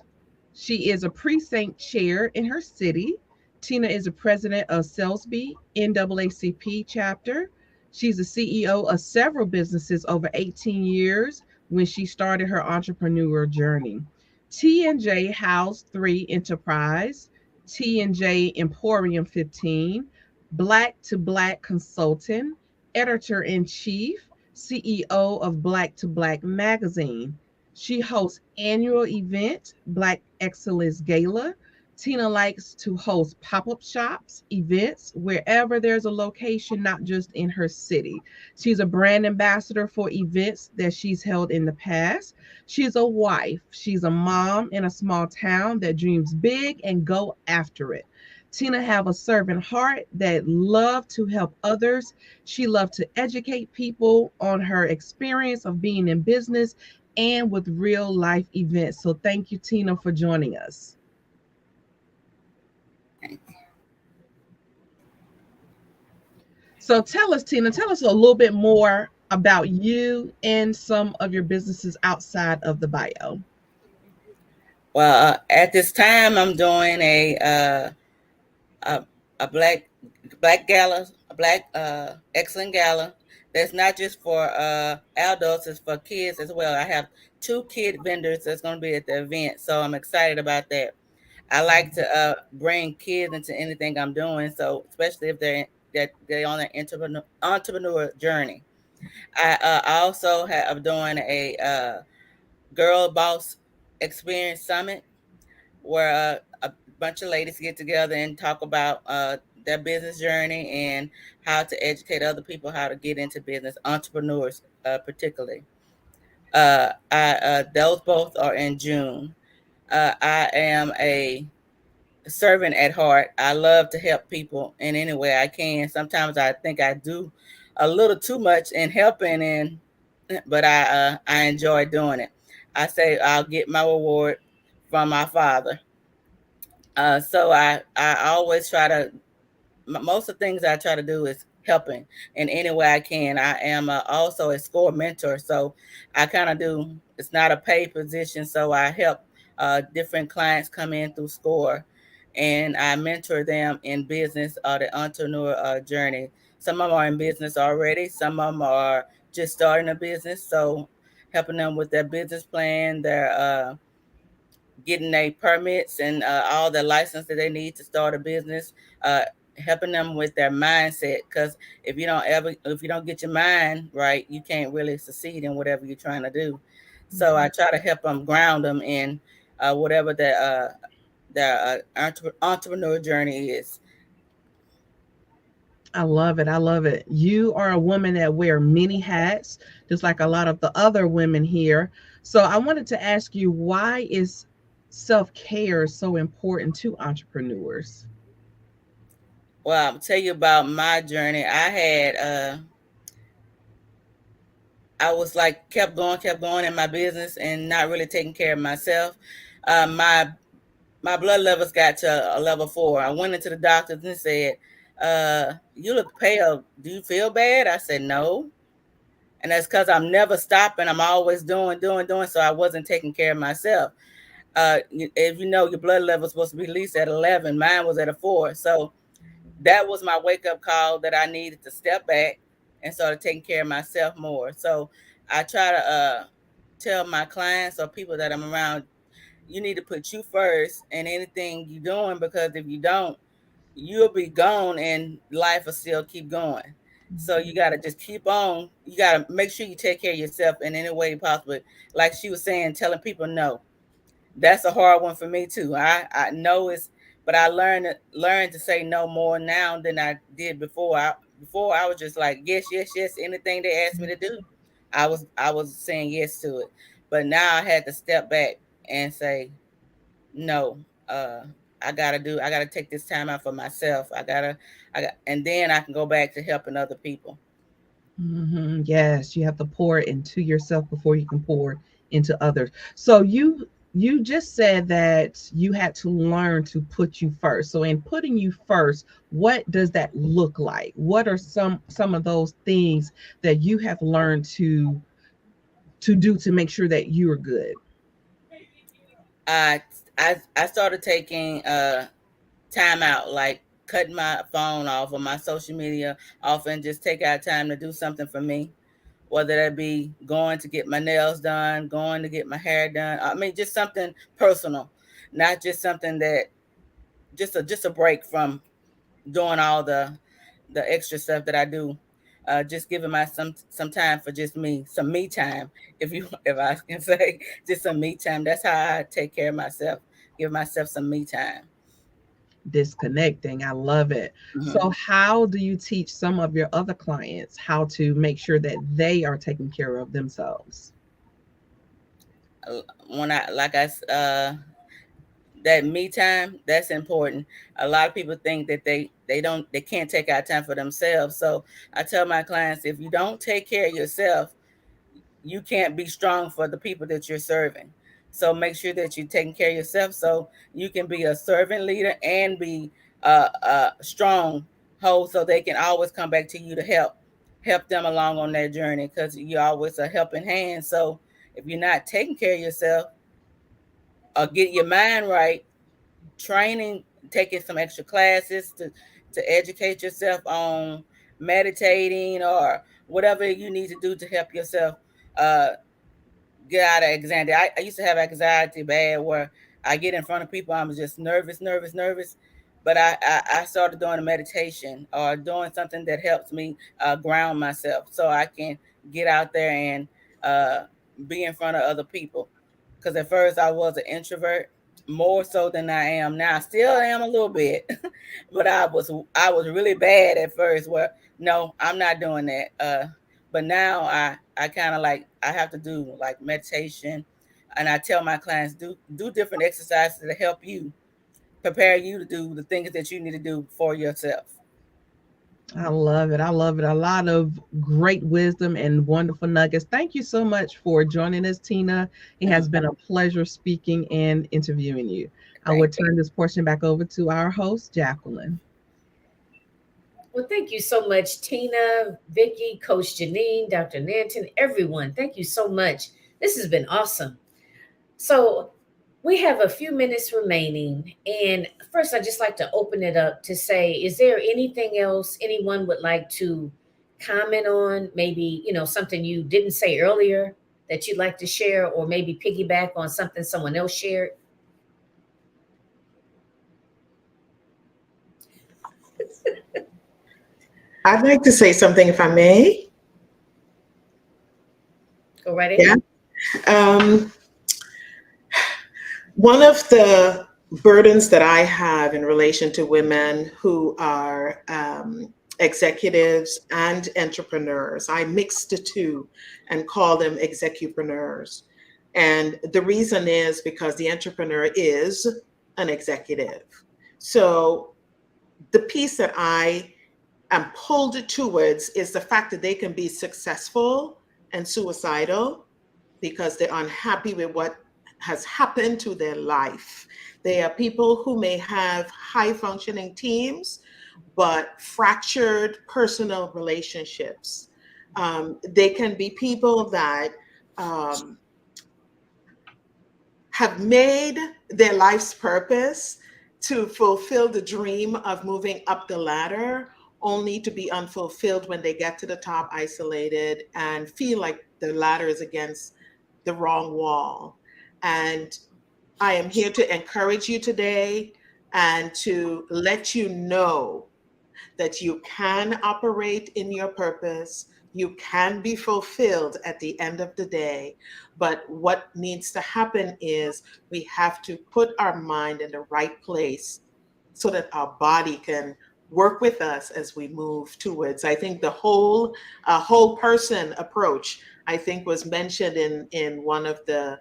She is a precinct chair in her city. Tina is a president of Salisbury NAACP chapter. She's the CEO of several businesses over 18 years when she started her entrepreneur journey. T&J House 3 Enterprise, T&J Emporium 15, Black to Black Consultant, editor in chief, CEO of Black to Black magazine. She hosts annual event Black Excellence Gala. Tina likes to host pop-up shops, events wherever there's a location, not just in her city. She's a brand ambassador for events that she's held in the past. She's a wife. She's a mom in a small town that dreams big and go after it. Tina have a servant heart that love to help others. She loved to educate people on her experience of being in business and with real life events. So thank you, Tina, for joining us. So tell us, Tina, tell us a little bit more about you and some of your businesses outside of the bio. Well, at this time, I'm doing a, a black gala, a black excellent gala. That's not just for adults; it's for kids as well. I have two kid vendors that's going to be at the event, so I'm excited about that. I like to bring kids into anything I'm doing, so especially if they're on an entrepreneur journey. I also I'm doing a girl boss experience summit where a bunch of ladies get together and talk about their business journey and how to educate other people how to get into business, entrepreneurs particularly. Those both are in June. I am a servant at heart. I love to help people in any way I can. Sometimes I think I do a little too much in helping, but I enjoy doing it. I say I'll get my reward from my father. So I always try to, most of the things I try to do is helping in any way I can. I am also a score mentor, so I kind of do. It's not a paid position, so I help different clients come in through score, and I mentor them in business or the entrepreneur journey. Some of them are in business already. Some of them are just starting a business, so helping them with their business plan, their getting their permits and all the license that they need to start a business, uh, helping them with their mindset. Because if you don't get your mind right, you can't really succeed in whatever you're trying to do. So I try to help them, ground them in whatever their entrepreneur journey is. I love it. I love it. You are a woman that wear many hats, just like a lot of the other women here. So I wanted to ask you, why is self-care so important to entrepreneurs? Well, I'll tell you about my journey. I was like kept going in my business and not really taking care of myself. My blood levels got to a level 4. I went into the doctors and said, "You look pale. Do you feel bad?" I said, "No," and that's because I'm never stopping. I'm always doing. So I wasn't taking care of myself. If you know, your blood level is supposed to be at least at 11. Mine was at a 4. So that was my wake up call that I needed to step back and start taking care of myself more. So I try to tell my clients or people that I'm around, you need to put you first in anything you're doing, because if you don't, you'll be gone and life will still keep going. So you got to just keep on. You got to make sure you take care of yourself in any way possible. Like she was saying, telling people no, that's a hard one for me too. I know it's, but I learned to say no more now than I did before. Before I was just like yes, yes, yes. Anything they asked me to do, I was saying yes to it. But now I had to step back and say, no, uh, I gotta take this time out for myself. And then I can go back to helping other people. Yes, you have to pour into yourself before you can pour into others. So you just said that you had to learn to put you first. So in putting you first, what does that look like? What are some of those things that you have learned to do to make sure that you are good? I I started taking time out, like cutting my phone off or my social media off, and just take out time to do something for me. Whether that be going to get my nails done, going to get my hair done. I mean, just something personal, not just something that just a break from doing all the extra stuff that I do. Just giving my some time for just me, some me time, if I can say, just some me time. That's how I take care of myself. Give myself some me time. Disconnecting. I love it. So Hmm. how do you teach some of your other clients how to make sure that they are taking care of themselves? When I like I that me time, that's important. A lot of people think that they can't take out time for themselves. So I tell my clients, if you don't take care of yourself, you can't be strong for the people that you're serving. So make sure that you're taking care of yourself so you can be a servant leader and be a strong hold, so they can always come back to you to help them along on their journey, because you're always a helping hand. So if you're not taking care of yourself or get your mind right, training, taking some extra classes to educate yourself on meditating or whatever you need to do to help yourself uh, get out of anxiety. I used to have anxiety bad, where I get in front of people, I'm just nervous. But I started doing a meditation or doing something that helps me ground myself so I can get out there and uh, be in front of other people. Because at first I was an introvert, more so than I am now. I still am a little bit, but I was really bad at first. Where no, I'm not doing that. But now I kind of like, I have to do like meditation, and I tell my clients, do different exercises to help you prepare you to do the things that you need to do for yourself. I love it. I love it. A lot of great wisdom and wonderful nuggets. Thank you so much for joining us, Tina. It has been a pleasure speaking and interviewing you. I will Thank turn this portion back over to our host, Jacqueline. Well, thank you so much, Tina, Vicky, Coach Janine, Dr. Nanton, everyone. Thank you so much. This has been awesome. So, we have a few minutes remaining. And first, I'd just like to open it up to say, is there anything else anyone would like to comment on? Maybe, something you didn't say earlier that you'd like to share, or maybe piggyback on something someone else shared? I'd like to say something if I may. Go right Yeah. ahead. Um, One of the burdens that I have in relation to women who are executives and entrepreneurs, I mix the two and call them execupreneurs. And the reason is because the entrepreneur is an executive. So the piece that I am pulled towards is the fact that they can be successful and suicidal because they're unhappy with what has happened to their life. They are people who may have high functioning teams, but fractured personal relationships. They can be people that um, have made their life's purpose to fulfill the dream of moving up the ladder, only to be unfulfilled when they get to the top, isolated, and feel like the ladder is against the wrong wall. And I am here to encourage you today and to let you know that you can operate in your purpose. You can be fulfilled at the end of the day. But what needs to happen is we have to put our mind in the right place so that our body can work with us as we move towards. I think the whole person approach, I think, was mentioned in one of the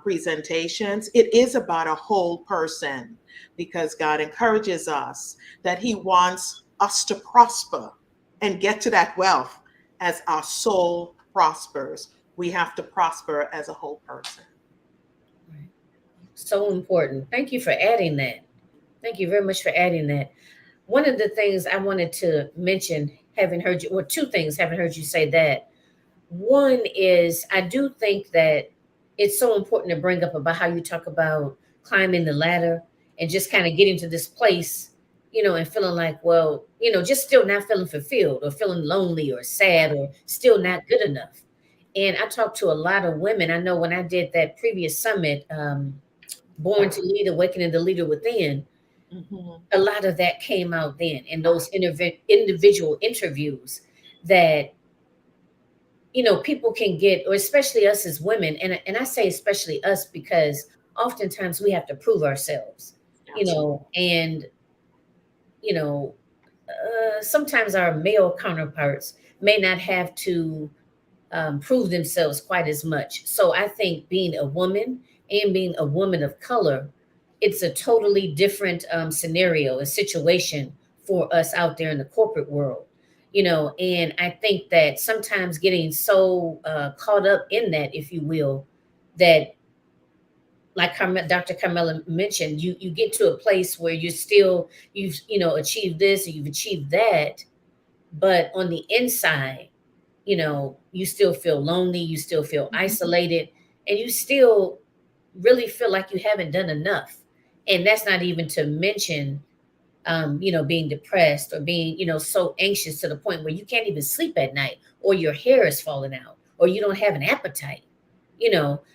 presentations. It is about a whole person because God encourages us that He wants us to prosper and get to that wealth as our soul prospers. We have to prosper as a whole person. Right. So important. Thank you for adding that. Thank you very much for adding that. One of the things I wanted to mention, having heard you, well, two things, having heard you say that. One is I do think that it's so important to bring up about how you talk about climbing the ladder and just kind of getting to this place, and feeling like, well, just still not feeling fulfilled or feeling lonely or sad or still not good enough. And I talked to a lot of women. I know when I did that previous summit, Born to Lead, Awakening the Leader Within, Mhm. a lot of that came out then in those individual interviews that people can get, or especially us as women, and I say especially us because oftentimes we have to prove ourselves, Absolutely. and you know sometimes our male counterparts may not have to prove themselves quite as much. So I think being a woman and being a woman of color, it's a totally different scenario, a situation for us out there in the corporate world. And I think that sometimes getting so caught up in that, if you will, that like Dr. Carmela mentioned, you get to a place where you've achieved this or you've achieved that, but on the inside, you still feel lonely, you still feel isolated, and you still really feel like you haven't done enough. And that's not even to mention, being depressed or being, so anxious to the point where you can't even sleep at night, or your hair is falling out, or you don't have an appetite.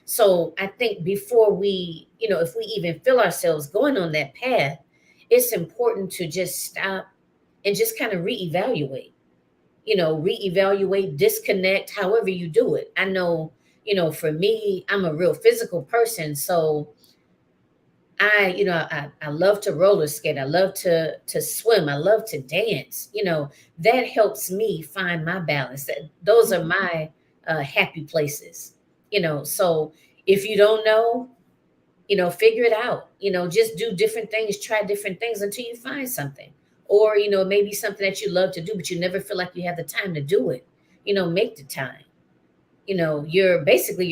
So I think before we, if we even feel ourselves going on that path, it's important to just stop and just kind of reevaluate, disconnect, however you do it. I know, for me, I'm a real physical person. So I love to roller skate. I love to swim. I love to dance. That helps me find my balance. Those are my happy places. So if you don't know, figure it out. Just do different things, try different things until you find something. Or, maybe something that you love to do, but you never feel like you have the time to do it. Make the time. Your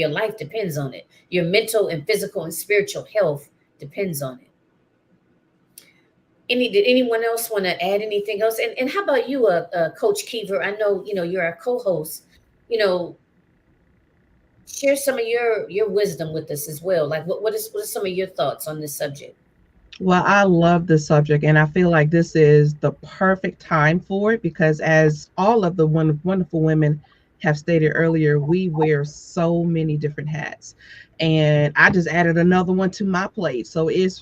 life depends on it. Your mental and physical and spiritual health depends on it. Did anyone else want to add anything else? And how about you, Coach Keever? I know, you're our co-host. You know, share some of your wisdom with us as well. Like what are some of your thoughts on this subject? Well, I love this subject, and I feel like this is the perfect time for it because, as all of the wonderful women have stated earlier, we wear so many different hats, and I just added another one to my plate. So it's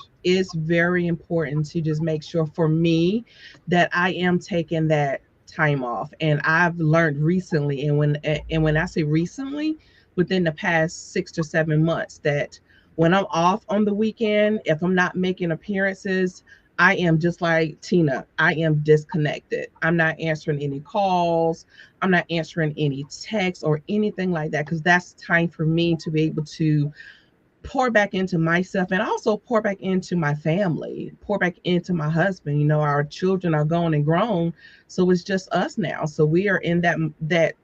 very important to just make sure for me that I am taking that time off. And I've learned recently, and when I say recently, within the past 6 to 7 months, that when I'm off on the weekend, if I'm not making appearances, I am just like Tina. I am disconnected. I'm not answering any calls. I'm not answering any texts or anything like that because that's time for me to be able to pour back into myself and also pour back into my family, pour back into my husband. Our children are grown and grown, so it's just us now. So we are in that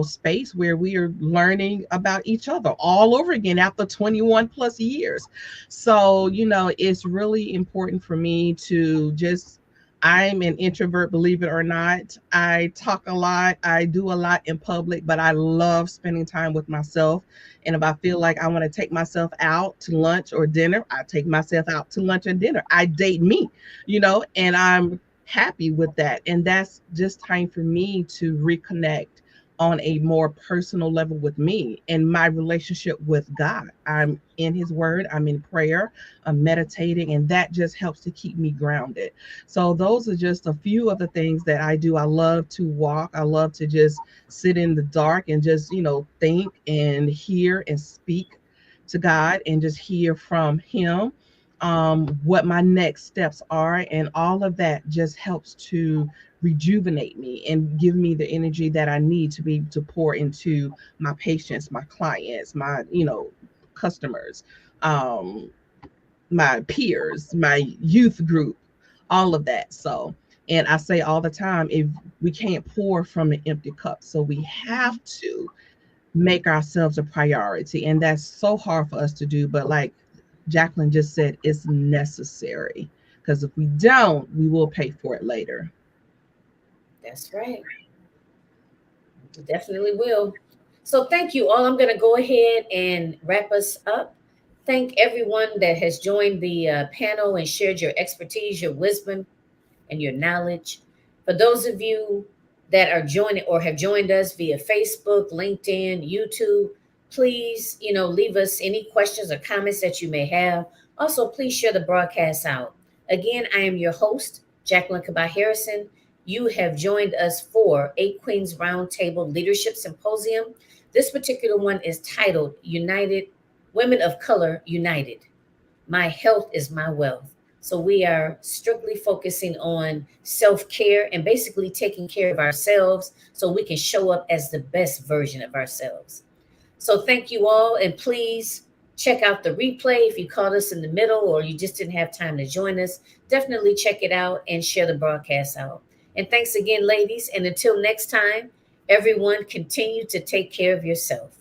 space where we are learning about each other all over again after 21 plus years. So it's really important for me to just, I'm an introvert, believe it or not. I talk a lot, I do a lot in public, but I love spending time with myself. And if I feel like I want to take myself out to lunch or dinner, I take myself out to lunch and dinner. I date me, and I'm happy with that. And that's just time for me to reconnect on a more personal level with me and my relationship with God. I'm in His Word, I'm in prayer, I'm meditating, and that just helps to keep me grounded. So, those are just a few of the things that I do. I love to walk, I love to just sit in the dark and just, think and hear and speak to God and just hear from Him. what my next steps are, and all of that just helps to rejuvenate me and give me the energy that I need to be to pour into my patients, my clients, my customers, um, my peers, my youth group, all of that. So, and I say all the time, if we can't pour from an empty cup, so we have to make ourselves a priority. And that's so hard for us to do. But like Jacqueline just said, it's necessary. Because if we don't, we will pay for it later. That's right. We definitely will. So thank you all. I'm going to go ahead and wrap us up. Thank everyone that has joined the panel and shared your expertise, your wisdom, and your knowledge. For those of you that are joining or have joined us via Facebook, LinkedIn, YouTube, please, leave us any questions or comments that you may have. Also, please share the broadcast out. Again, I am your host, Jacqueline Kabah Harrison. You have joined us for Eight Queens Roundtable Leadership Symposium. This particular one is titled United Women of Color United. My health is my wealth. So we are strictly focusing on self care and basically taking care of ourselves so we can show up as the best version of ourselves. So thank you all. And please check out the replay if you caught us in the middle or you just didn't have time to join us. Definitely check it out and share the broadcast out. And thanks again, ladies. And until next time, everyone continue to take care of yourself.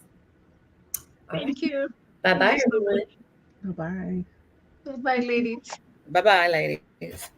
All right. Thank you. Bye Thank bye, you so everyone. much. Bye bye. Bye bye, ladies. Bye bye, ladies.